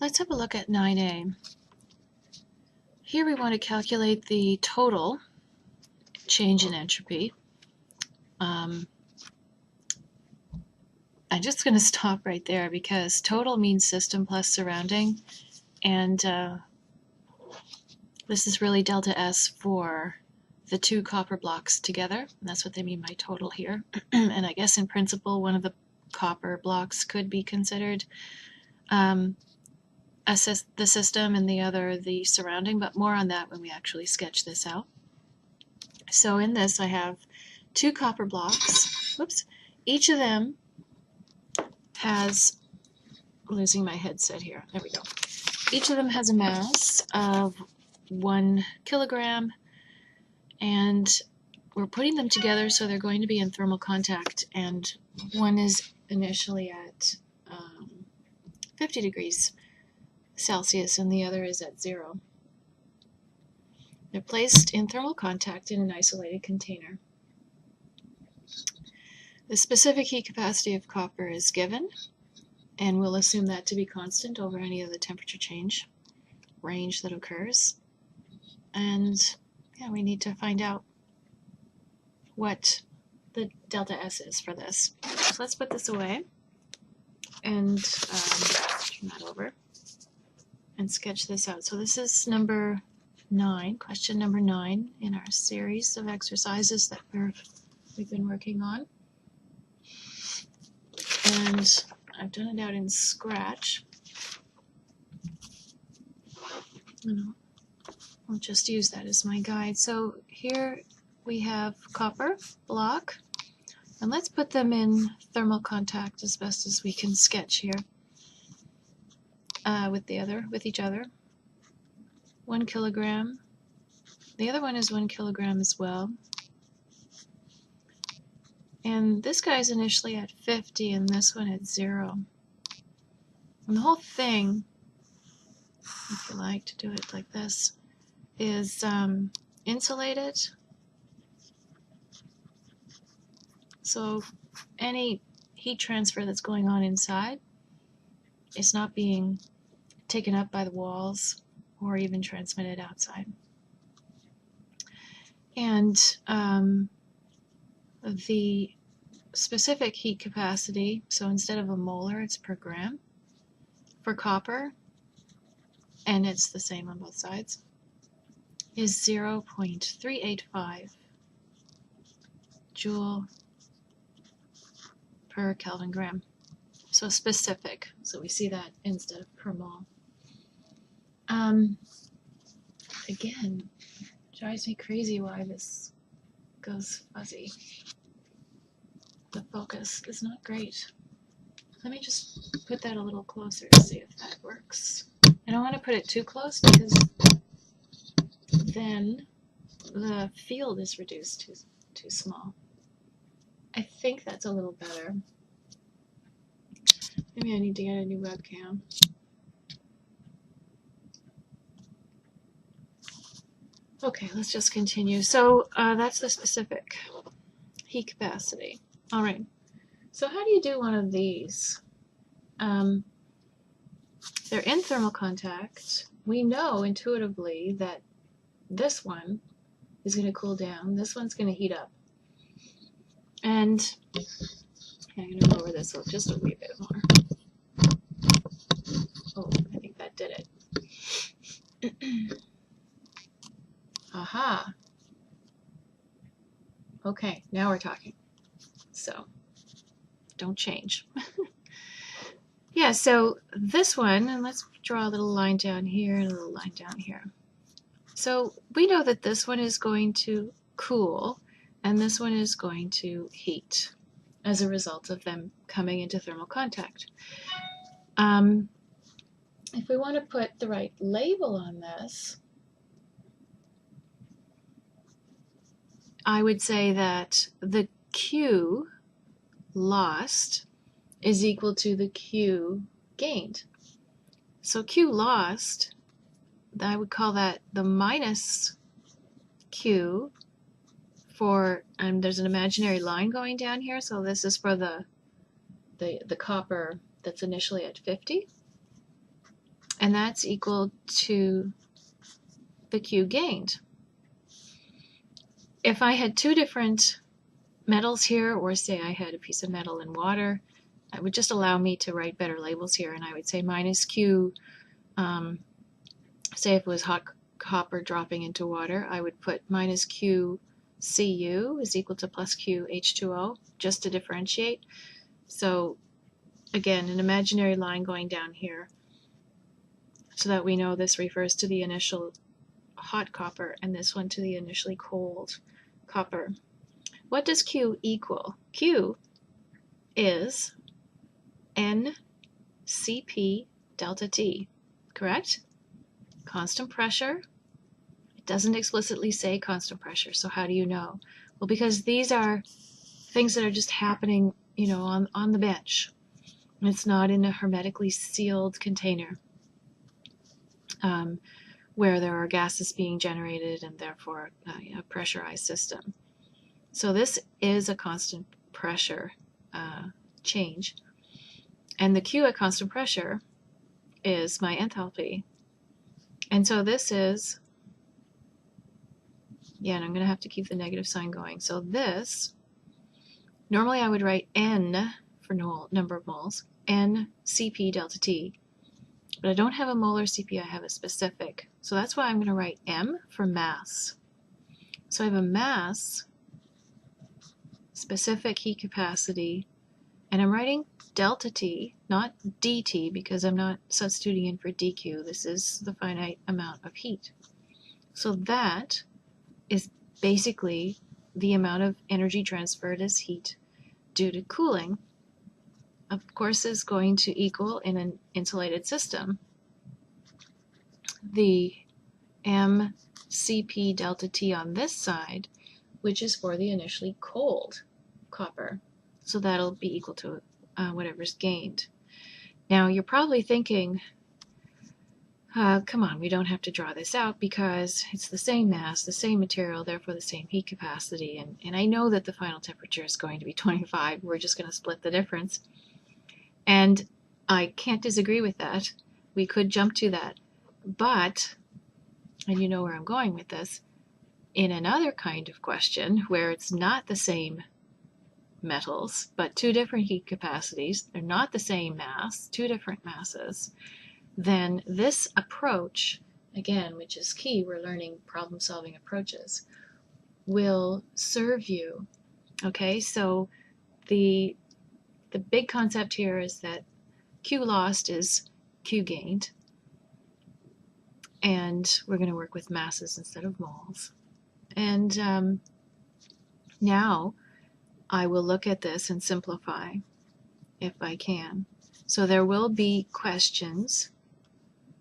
Let's have a look at 9A. Here we want to calculate the total change in entropy. I'm just going to stop right there because total means system plus surrounding, and this is really delta S for the two copper blocks together. And that's what they mean by total here. And I guess in principle, one of the copper blocks could be considered the system and the other the surrounding, but more on that when we actually sketch this out. So in this I have two copper blocks. Whoops. Each of them has, losing my headset here, there we go. Each of them has a mass of 1 kilogram, and we're putting them together so they're going to be in thermal contact, and one is initially at 50 degrees Celsius and the other is at 0. They're placed in thermal contact in an isolated container. The specific heat capacity of copper is given, and we'll assume that to be constant over any of the temperature change range that occurs. And yeah, we need to find out what the delta S is for this. So let's put this away and turn that over and sketch this out. So this is number 9, question number 9 in our series of exercises that we've been working on. And I've done it out in Scratch. I'll just use that as my guide. So here we have copper block, and let's put them in thermal contact as best as we can sketch here with each other. 1 kilogram. The other one is 1 kilogram as well. And this guy's initially at 50 and this one at 0. And the whole thing, if you like to do it like this, is insulated. So any heat transfer that's going on inside is not being taken up by the walls or even transmitted outside. And the specific heat capacity, so instead of a molar, it's per gram for copper, and it's the same on both sides, is 0.385 joule per Kelvin gram. So specific, so we see that instead of per mole. Again, drives me crazy why this goes fuzzy. The focus is not great. Let me just put that a little closer to see if that works. I don't want to put it too close because then the field is reduced too small. I think that's a little better. Maybe I need to get a new webcam. Okay, let's just continue. So that's the specific heat capacity. All right, so how do you do one of these? They're in thermal contact. We know intuitively that this one is going to cool down. This one's going to heat up. And I'm going to lower this just a wee bit more. Oh, I think that did it. Aha. Okay, now we're talking. So, don't change. Yeah, so this one, and let's draw a little line down here and a little line down here. So we know that this one is going to cool and this one is going to heat as a result of them coming into thermal contact. If we want to put the right label on this, I would say that the Q lost is equal to the Q gained. So Q lost, I would call that the minus Q for, and there's an imaginary line going down here, so this is for the copper that's initially at 50. and that's equal to the Q gained. If I had two different metals here, or say I had a piece of metal and water, that would just allow me to write better labels here, and I would say minus Q, say if it was hot copper dropping into water, I would put minus Q Cu is equal to plus Q H2O, just to differentiate. So again, an imaginary line going down here, so that we know this refers to the initial hot copper and this one to the initially cold copper. What does Q equal? Q is NCP delta T, correct? Constant pressure. It doesn't explicitly say constant pressure, so how do you know? Well, because these are things that are just happening, you know, on the bench. It's not in a hermetically sealed container where there are gases being generated and therefore a pressurized system. So this is a constant pressure change. And the Q at constant pressure is my enthalpy. And so this is, yeah, and I'm going to have to keep the negative sign going. So this, normally I would write N for number of moles, N Cp delta T. But I don't have a molar Cp, I have a specific. So that's why I'm going to write M for mass. So I have a mass, specific heat capacity, and I'm writing delta T, not dT, because I'm not substituting in for dQ. This is the finite amount of heat. So that is basically the amount of energy transferred as heat due to cooling. Of course, is going to equal, in an insulated system, the mCp delta T on this side, which is for the initially cold copper. So that'll be equal to whatever's gained. Now you're probably thinking, come on, we don't have to draw this out because it's the same mass, the same material, therefore the same heat capacity. And I know that the final temperature is going to be 25. We're just going to split the difference. And I can't disagree with that. We could jump to that. But, and you know where I'm going with this, in another kind of question where it's not the same metals, but two different heat capacities, they're not the same mass, two different masses, then this approach, again, which is key, we're learning problem-solving approaches, will serve you. Okay, so the big concept here is that Q lost is Q gained, and we're going to work with masses instead of moles. And now I will look at this and simplify if I can. So there will be questions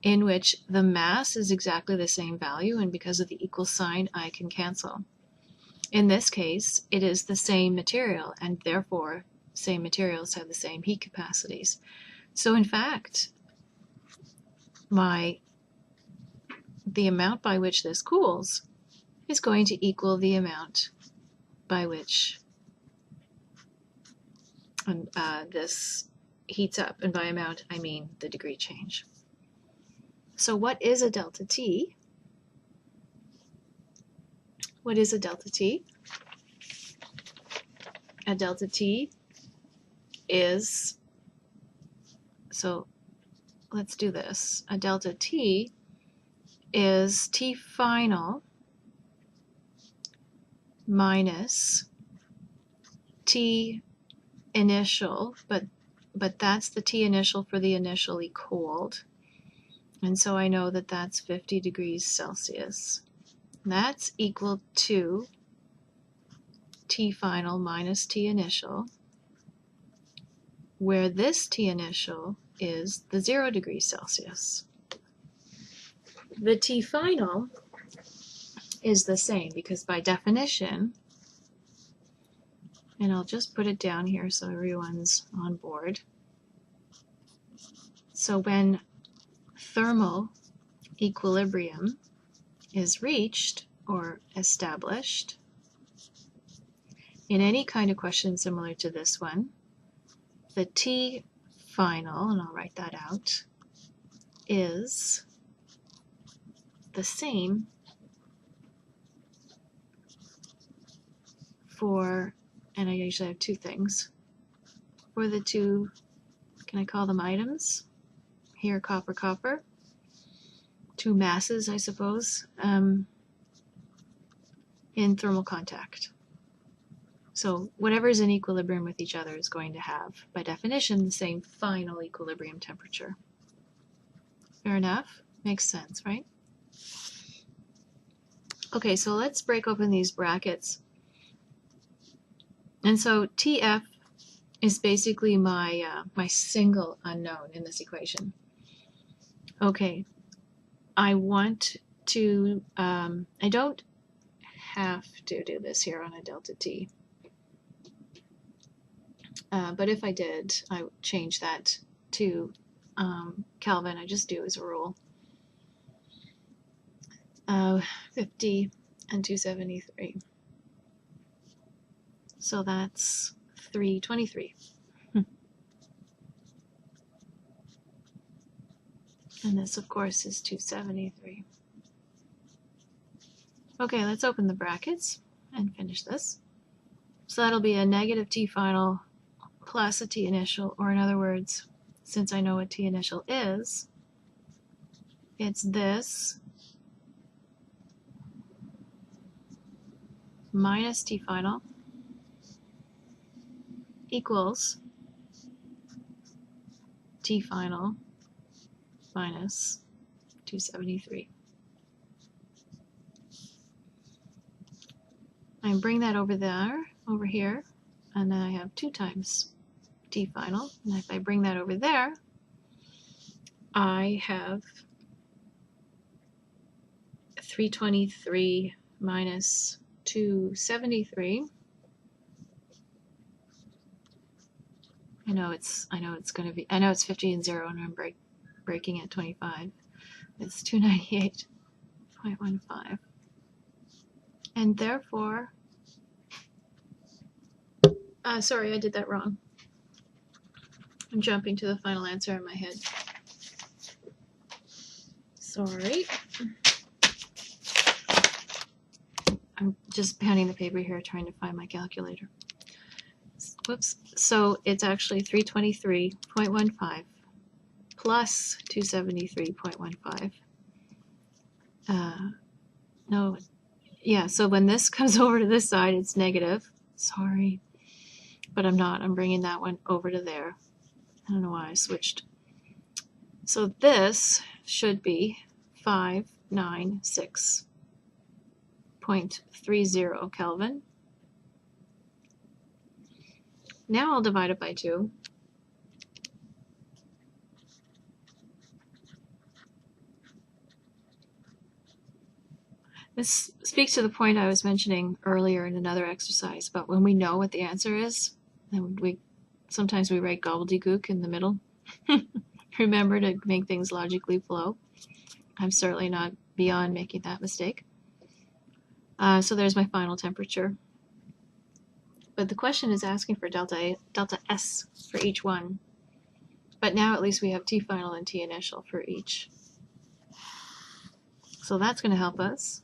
in which the mass is exactly the same value, and because of the equal sign I can cancel. In this case, it is the same material, and therefore same materials have the same heat capacities. So in fact, the amount by which this cools is going to equal the amount by which this heats up, and by amount I mean the degree change. So what is a delta T? What is a delta T? A delta T is, so let's do this. A delta T is T final minus T initial, but that's the T initial for the initially cold. And so I know that that's 50 degrees Celsius. That's equal to T final minus T initial, where this T initial is the 0 degrees Celsius. The T final is the same because by definition, and I'll just put it down here so everyone's on board. So when thermal equilibrium is reached or established, in any kind of question similar to this one, the T final, and I'll write that out, is the same for, and I usually have two things, for the two, can I call them items? Here, copper, copper. Two masses, I suppose, in thermal contact. So whatever is in equilibrium with each other is going to have, by definition, the same final equilibrium temperature. Fair enough? Makes sense, right? Okay, so let's break open these brackets. And so TF is basically my single unknown in this equation. Okay, I want to, I don't have to do this here on a delta T. But if I did, I would change that to Kelvin. I just do as a rule. 50 and 273. So that's 323. And this, of course, is 273. Okay, let's open the brackets and finish this. So that'll be a negative T final plus a T initial, or in other words, since I know what T initial is, it's this minus T final equals T final minus 273. I bring that over there, over here, and then I have 2 times T final. And if I bring that over there, I have 323 minus 273. I know it's going to be, I know it's 50 and 0, and I'm breaking at 25. It's 298.15. And therefore, sorry, I did that wrong. I'm jumping to the final answer in my head. Sorry. I'm just pounding the paper here trying to find my calculator. Whoops. So it's actually 323.15 plus 273.15. No, yeah, so when this comes over to this side, it's negative. Sorry. But I'm not. I'm bringing that one over to there. I don't know why I switched. So this should be 596.30 Kelvin. Now I'll divide it by 2. This speaks to the point I was mentioning earlier in another exercise about when we know what the answer is, and sometimes we write gobbledygook in the middle. Remember to make things logically flow. I'm certainly not beyond making that mistake. So there's my final temperature. But the question is asking for delta S for each one. But now at least we have T final and T initial for each. So that's going to help us.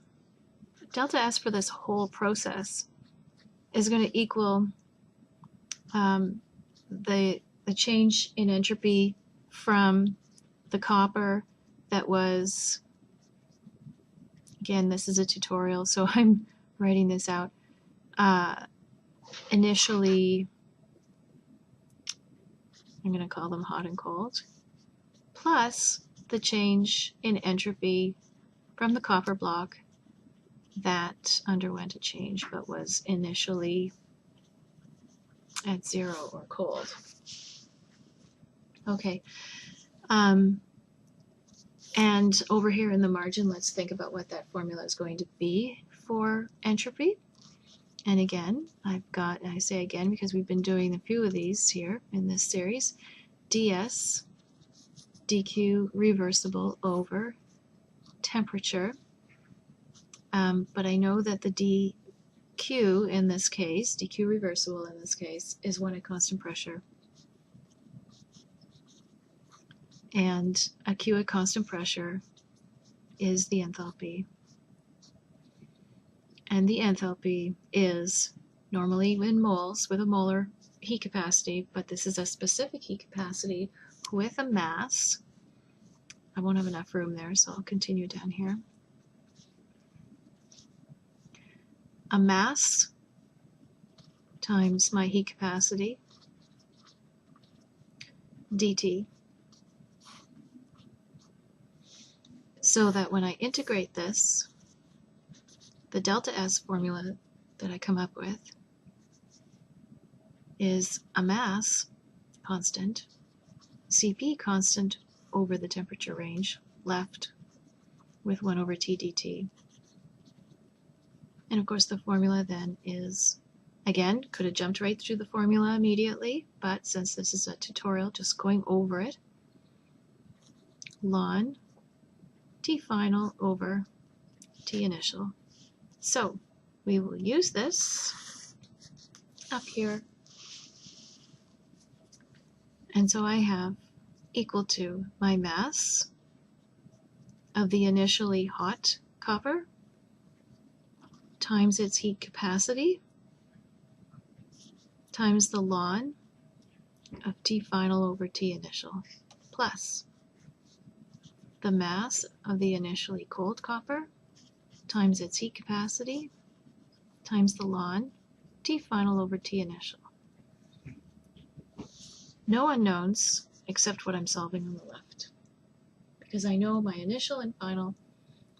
Delta S for this whole process is going to equal the change in entropy from the copper that was, again, this is a tutorial, so I'm writing this out, initially, I'm going to call them hot and cold, plus the change in entropy from the copper block that underwent a change but was initially at 0 or cold. Okay. And over here in the margin, let's think about what that formula is going to be for entropy. And again, I say again because we've been doing a few of these here in this series, ds dq reversible over temperature. But I know that the dq in this case, dq reversible in this case, is 1 at constant pressure. and a Q at constant pressure is the enthalpy. And the enthalpy is normally in moles with a molar heat capacity, but this is a specific heat capacity with a mass. I won't have enough room there, so I'll continue down here. A mass times my heat capacity, dt, so that when I integrate this, the delta S formula that I come up with is a mass constant, Cp constant over the temperature range, left with 1 over T dt. And of course the formula then is, again, could have jumped right through the formula immediately, but since this is a tutorial, just going over it, ln T final over T initial. So we will use this up here. And so I have equal to my mass of the initially hot copper times its heat capacity times the ln of T final over T initial plus the mass of the initially cold copper times its heat capacity times the ln T final over T initial. No unknowns except what I'm solving on the left, because I know my initial and final,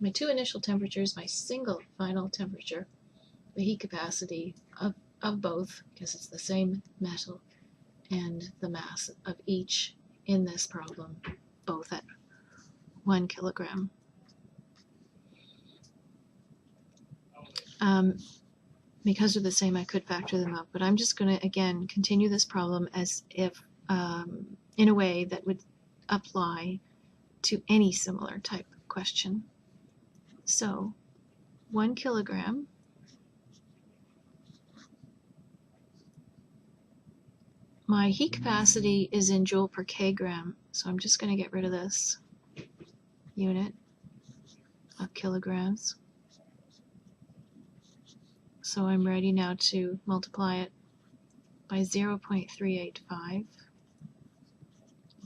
my two initial temperatures, my single final temperature, the heat capacity of both, because it's the same metal, and the mass of each in this problem, both at 1 kilogram. Because they're the same, I could factor them out, but I'm just going to, again, continue this problem as if, in a way that would apply to any similar type of question. So, 1 kilogram my heat capacity is in joule per kgram, so I'm just going to get rid of this unit of kilograms. So I'm ready now to multiply it by 0.385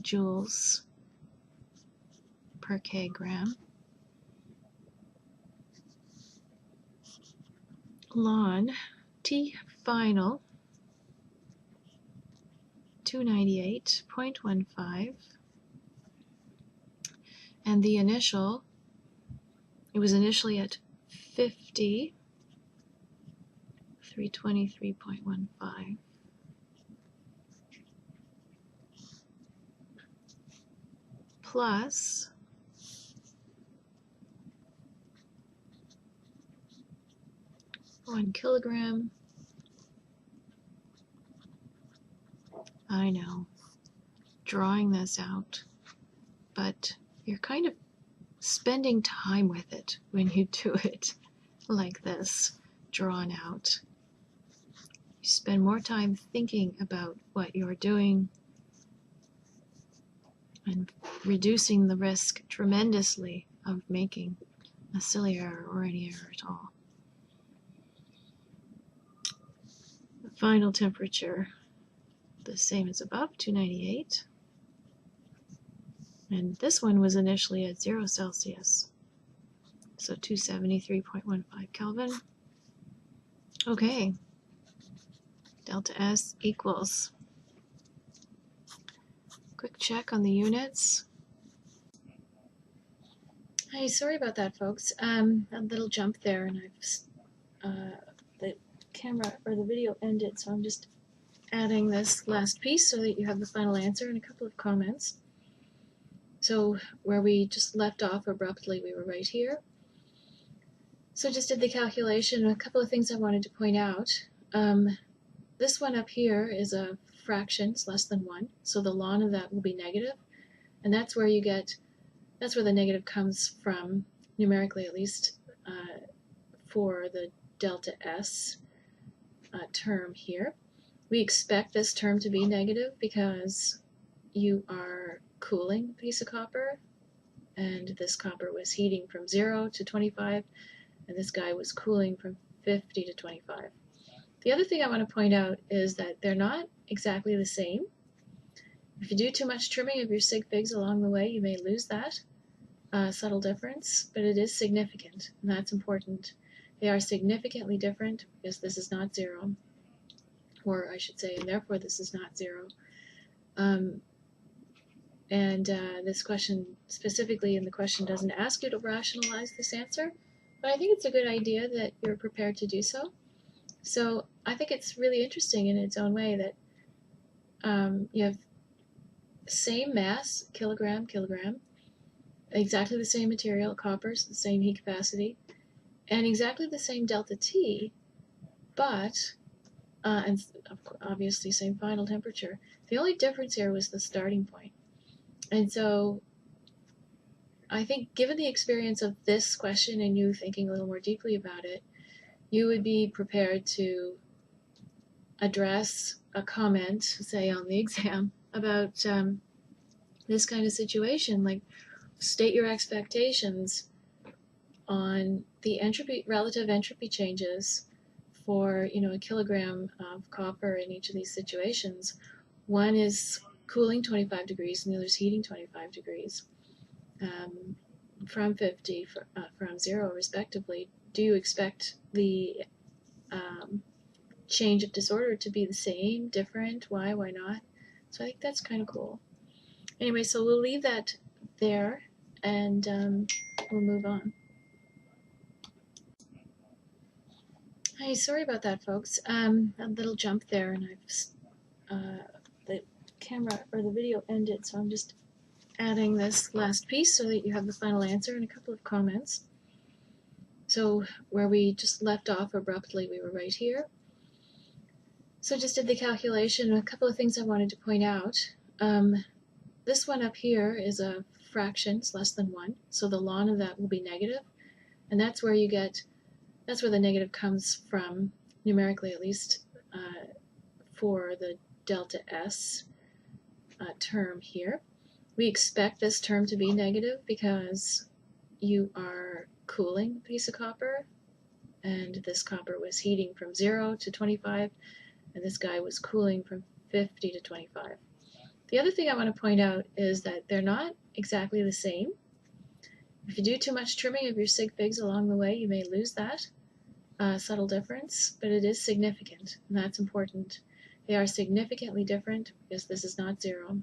joules per kgram ln T final 298.15, and the initial, it was initially at 50, 323.15. Plus one kilogram. I know, drawing this out, but you're kind of spending time with it when you do it like this, drawn out. You spend more time thinking about what you're doing and reducing the risk tremendously of making a silly error or any error at all. The final temperature, the same as above, 298. And this one was initially at 0 Celsius, so 273.15 Kelvin. Okay, delta S equals, quick check on the units. Hey, sorry about that, folks. A little jump there, and the camera or the video ended, so I'm just adding this last piece so that you have the final answer and a couple of comments. So where we just left off abruptly, we were right here. So just did the calculation. A couple of things I wanted to point out. This one up here is a fraction, it's less than 1, so the ln of that will be negative, and that's where you get, that's where the negative comes from, numerically at least, for the delta S term here. We expect this term to be negative because you are cooling piece of copper, and this copper was heating from 0 to 25, and this guy was cooling from 50 to 25. The other thing I want to point out is that they're not exactly the same. If you do too much trimming of your sig figs along the way, you may lose that subtle difference, but it is significant, and that's important. They are significantly different because this is not 0, or I should say, and therefore this is not 0. This question specifically in the question doesn't ask you to rationalize this answer, but I think it's a good idea that you're prepared to do so. So I think it's really interesting in its own way that you have same mass, kilogram, exactly the same material, coppers, the same heat capacity, and exactly the same delta T, but, and obviously same final temperature. The only difference here was the starting point. And so I think given the experience of this question and you thinking a little more deeply about it, you would be prepared to address a comment, say on the exam, about this kind of situation, like state your expectations on the relative entropy changes for a kilogram of copper in each of these situations. One is cooling 25 degrees and the other is heating 25 degrees from 50, from 0 respectively. Do you expect the change of disorder to be the same, different? Why not? So I think that's kind of cool. Anyway, so we'll leave that there and we'll move on. Hey, sorry about that, folks. A little jump there, and the camera or the video ended, so I'm just adding this last piece so that you have the final answer and a couple of comments. So where we just left off abruptly, we were right here. So just did the calculation. A couple of things I wanted to point out. This one up here is a fraction, it's less than 1, so the ln of that will be negative, and that's where the negative comes from, numerically at least, for the delta S term here. We expect this term to be negative because you are cooling a piece of copper, and this copper was heating from 0 to 25, and this guy was cooling from 50 to 25. The other thing I want to point out is that they're not exactly the same. If you do too much trimming of your sig figs along the way, you may lose that subtle difference, but it is significant, and that's important. They are significantly different because this is not 0,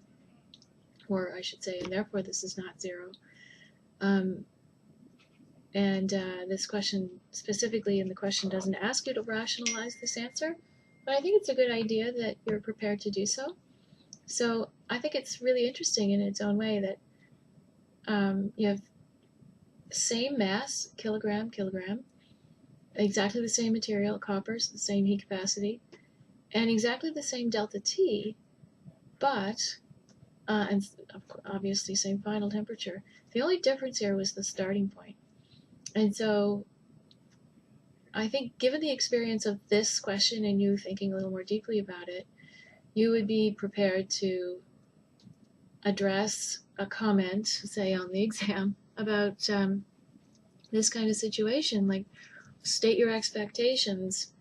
or I should say, and therefore this is not 0. This question specifically in the question doesn't ask you to rationalize this answer, but I think it's a good idea that you're prepared to do so. So I think it's really interesting in its own way that you have same mass, kilogram, exactly the same material, coppers, the same heat capacity, and exactly the same delta T, but, and obviously same final temperature. The only difference here was the starting point. And so I think given the experience of this question and you thinking a little more deeply about it, you would be prepared to address a comment, say on the exam, about this kind of situation, like state your expectations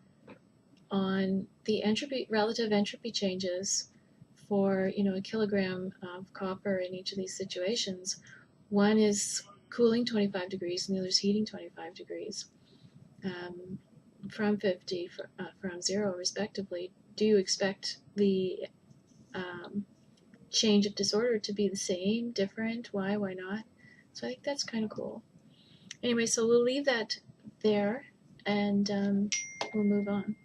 on the relative entropy changes for a kilogram of copper in each of these situations. One is cooling 25 degrees and the other is heating 25 degrees from 50, from 0 respectively. Do you expect the change of disorder to be the same, different? Why not? So I think that's kind of cool. Anyway, so we'll leave that there and we'll move on.